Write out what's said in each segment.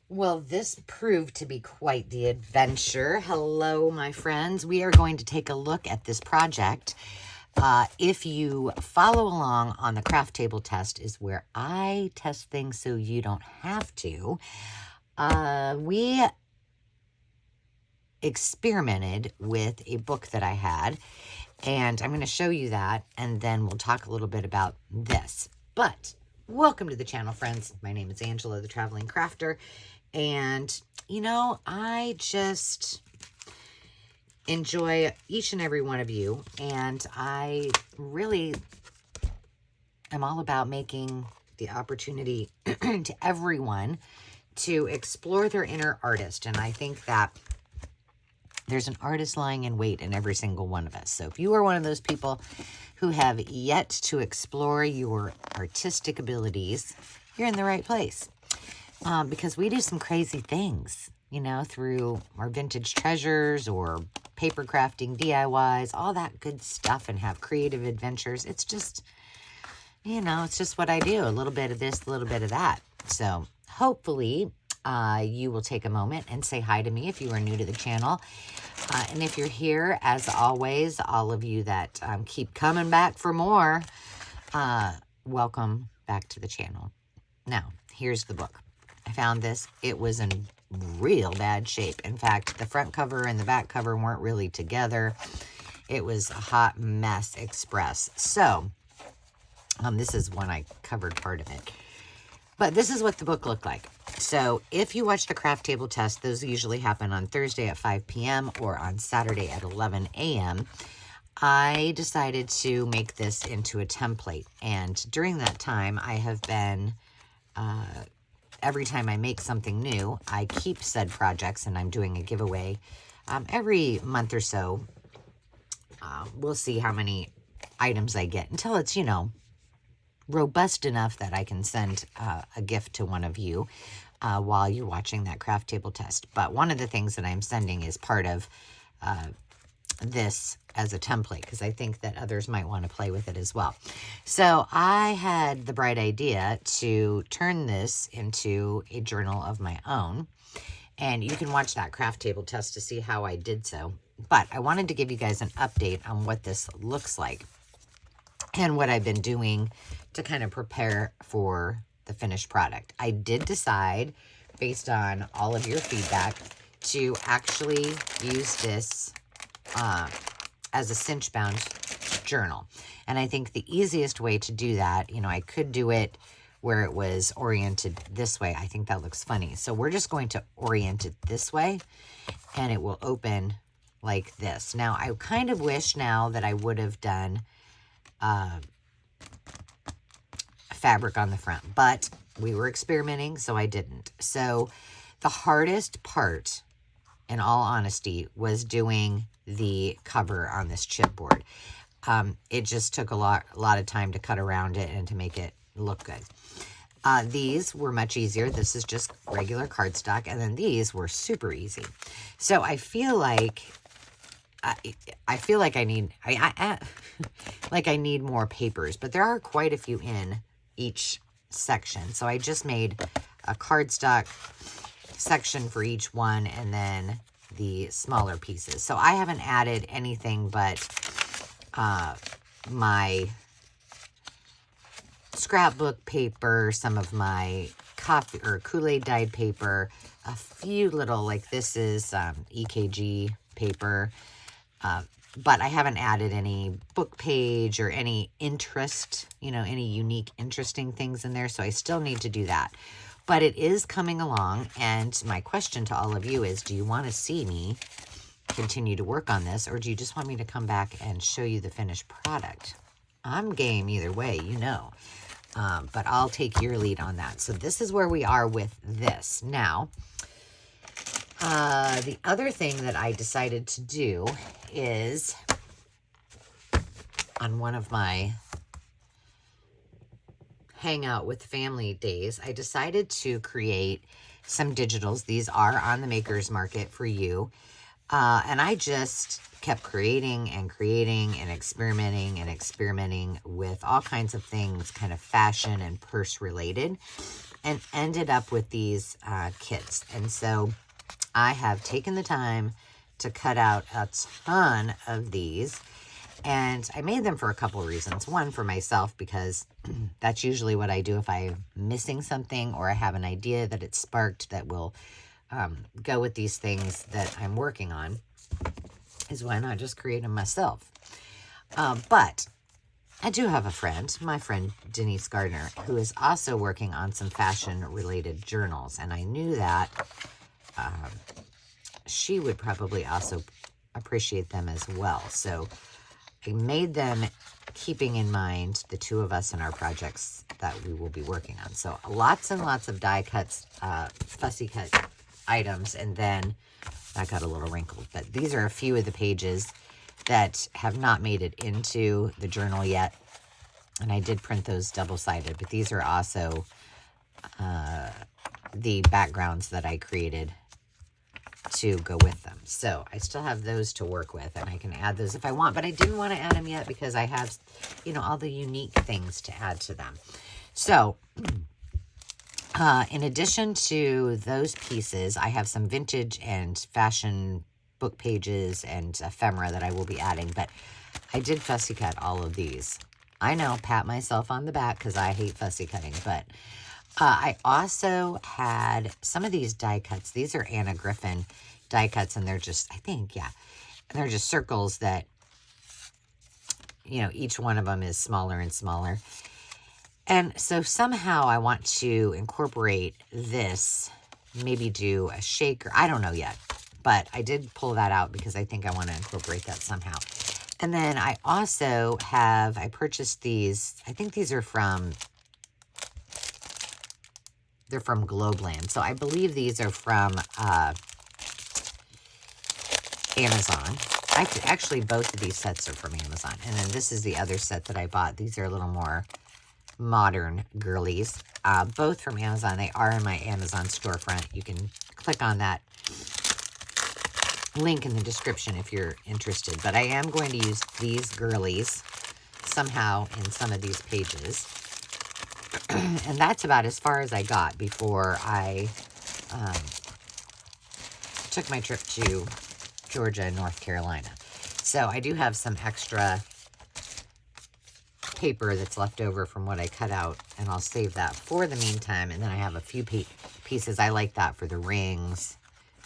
Well, this proved to be quite the adventure. Hello, my friends. We are going to take a look at this project. If you follow along on the craft table test is where I test things so you don't have to. We experimented with a book that I had, and I'm going to show you that, and then we'll talk a little bit about this. But welcome to the channel, friends. My name is Angela, the Traveling Crafter. And, you know, I just enjoy each and every one of you. And I really am all about making the opportunity to everyone to explore their inner artist. And I think that there's an artist lying in wait in every single one of us. So if you are one of those people who have yet to explore your artistic abilities, you're in the right place. Because we do some crazy things, you know, through our vintage treasures or paper crafting DIYs, all that good stuff, and have creative adventures. It's just, you know, it's just what I do. A little bit of this, a little bit of that. So hopefully you will take a moment and say hi to me if you are new to the channel. And if you're here, as always, all of you that keep coming back for more, welcome back to the channel. Now, here's the book. I found this. It was in real bad shape. In fact, the front cover and the back cover weren't really together. It was a hot mess express. So, this is when I covered part of it. But this is what the book looked like. So, if you watch the craft table test, those usually happen on Thursday at 5 p.m. or on Saturday at 11 a.m. I decided to make this into a template. And during that time, I have been... every time I make something new, I keep said projects, and I'm doing a giveaway every month or so. We'll see how many items I get until it's, you know, robust enough that I can send a gift to one of you while you're watching that craft table test. But one of the things that I'm sending is part of this as a template, because I think that others might want to play with it as well. So I had the bright idea to turn this into a journal of my own, and you can watch that craft table test to see how I did so. But I wanted to give you guys an update on what this looks like and what I've been doing to kind of prepare for the finished product. I did decide, based on all of your feedback, to actually use this as a cinch bound journal. And I think the easiest way to do that, you know, I could do it where it was oriented this way. I think that looks funny. So we're just going to orient it this way, and it will open like this. Now, I kind of wish now that I would have done fabric on the front, but we were experimenting, so I didn't. So the hardest part, in all honesty, was doing the cover on this chipboard. It just took a lot of time to cut around it and to make it look good. These were much easier. This is just regular cardstock, and then these were super easy. So I feel like I need like I need more papers, but there are quite a few in each section. So I just made a cardstock section for each one, and then the smaller pieces. So I haven't added anything but my scrapbook paper, some of my coffee or Kool-Aid dyed paper, a few little, like this is EKG paper, but I haven't added any book page or any interest, you know, any unique, interesting things in there. So I still need to do that. But it is coming along, and my question to all of you is, do you want to see me continue to work on this, or do you just want me to come back and show you the finished product? I'm game either way, you know. But I'll take your lead on that. So this is where we are with this. Now, the other thing that I decided to do is, on one of my hangout with family days, I decided to create some digitals. These are on the Maker's Market for you. And I just kept creating and creating and experimenting with all kinds of things, kind of fashion and purse related, and ended up with these kits. And so I have taken the time to cut out a ton of these. And I made them for a couple of reasons. One, for myself, because that's usually what I do if I'm missing something or I have an idea that it sparked that will go with these things that I'm working on, is why not just create them myself. But I do have a friend, my friend Denise Gardner, who is also working on some fashion-related journals. And I knew that she would probably also appreciate them as well. So I made them keeping in mind the two of us and our projects that we will be working on. So lots and lots of die cuts, fussy cut items, and then that got a little wrinkled. But these are a few of the pages that have not made it into the journal yet. And I did print those double-sided, but these are also the backgrounds that I created to go with them. So I still have those to work with, and I can add those if I want, but I didn't want to add them yet because I have, you know, all the unique things to add to them. So in addition to those pieces, I have some vintage and fashion book pages and ephemera that I will be adding, but I did fussy cut all of these. I know, pat myself on the back because I hate fussy cutting, but I also had some of these die cuts. These are Anna Griffin die cuts, and they're just, I think, yeah, they're just circles that, you know, each one of them is smaller and smaller. And so somehow I want to incorporate this, maybe do a shaker. I don't know yet, but I did pull that out because I think I want to incorporate that somehow. And then I also have, I purchased these, I think these are from, they're from Globeland. So I believe these are from Amazon. Actually, both of these sets are from Amazon. And then this is the other set that I bought. These are a little more modern girlies. Both from Amazon. They are in my Amazon storefront. You can click on that link in the description if you're interested. But I am going to use these girlies somehow in some of these pages. And that's about as far as I got before I took my trip to Georgia and North Carolina. So I do have some extra paper that's left over from what I cut out, and I'll save that for the meantime. And then I have a few pieces. I like that for the rings.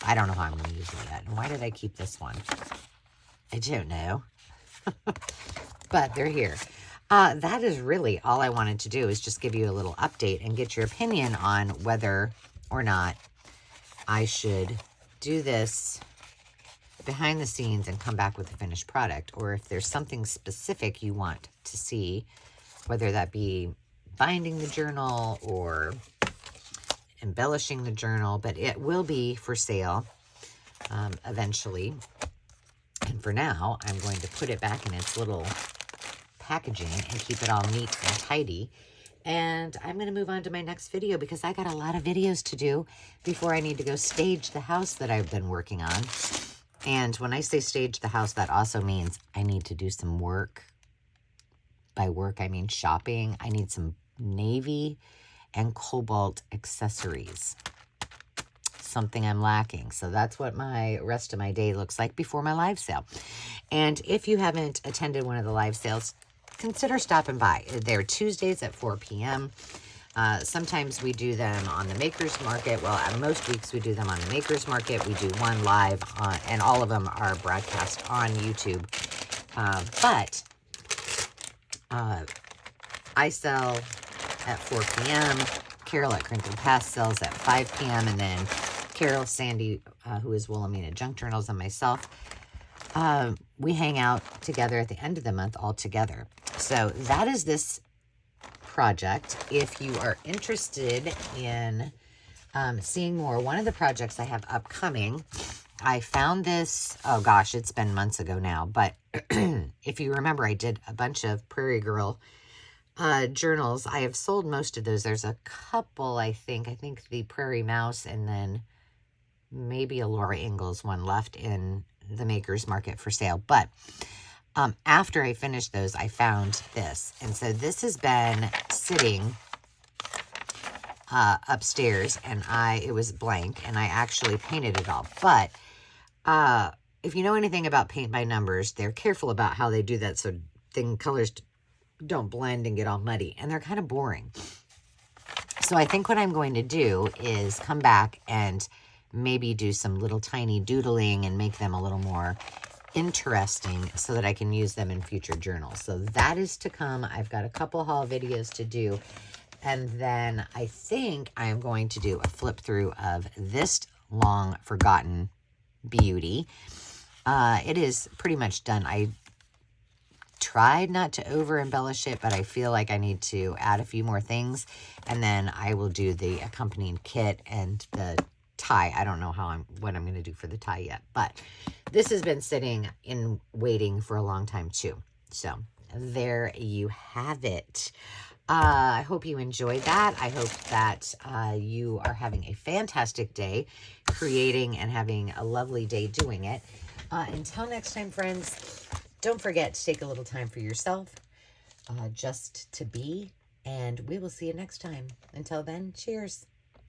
I don't know how I'm going to use it yet. And why did I keep this one? I don't know. But they're here. That is really all I wanted to do, is just give you a little update and get your opinion on whether or not I should do this behind the scenes and come back with a finished product, or if there's something specific you want to see, whether that be binding the journal or embellishing the journal. But it will be for sale eventually. And for now, I'm going to put it back in its little packaging and keep it all neat and tidy. And I'm going to move on to my next video because I got a lot of videos to do before I need to go stage the house that I've been working on. And when I say stage the house, that also means I need to do some work. By work, I mean shopping. I need some navy and cobalt accessories. Something I'm lacking. So that's what my rest of my day looks like before my live sale. And if you haven't attended one of the live sales, consider stopping by. They're Tuesdays at 4 p.m. Sometimes we do them on the Makers Market. Well, most weeks we do them on the Makers Market. We do one live on, and all of them are broadcast on YouTube. But I sell at 4 p.m. Carol at Crinkled Past sells at 5 p.m. And then Carol, Sandy, who is Wilhelmina Junk Journals, and myself, we hang out together at the end of the month all together. So that is this project. If you are interested in seeing more, one of the projects I have upcoming, I found this, oh gosh, it's been months ago now, but if you remember, I did a bunch of Prairie Girl journals. I have sold most of those. There's a couple, I think the Prairie Mouse, and then maybe a Laura Ingalls one left in the Maker's Market for sale. But after I finished those, I found this. And so this has been sitting upstairs, and it was blank, and I actually painted it all. But if you know anything about paint by numbers, they're careful about how they do that so colors don't blend and get all muddy, and they're kind of boring. So I think what I'm going to do is come back and maybe do some little tiny doodling and make them a little more interesting so that I can use them in future journals. So that is to come. I've got a couple haul videos to do. And then I think I'm going to do a flip through of this long forgotten beauty. It is pretty much done. I tried not to over embellish it, but I feel like I need to add a few more things. And then I will do the accompanying kit and the tie. I don't know what I'm going to do for the tie yet, but this has been sitting in waiting for a long time too. So there you have it. I hope you enjoyed that. I hope that you are having a fantastic day creating and having a lovely day doing it. Until next time, friends, don't forget to take a little time for yourself, just to be, and we will see you next time. Until then, cheers.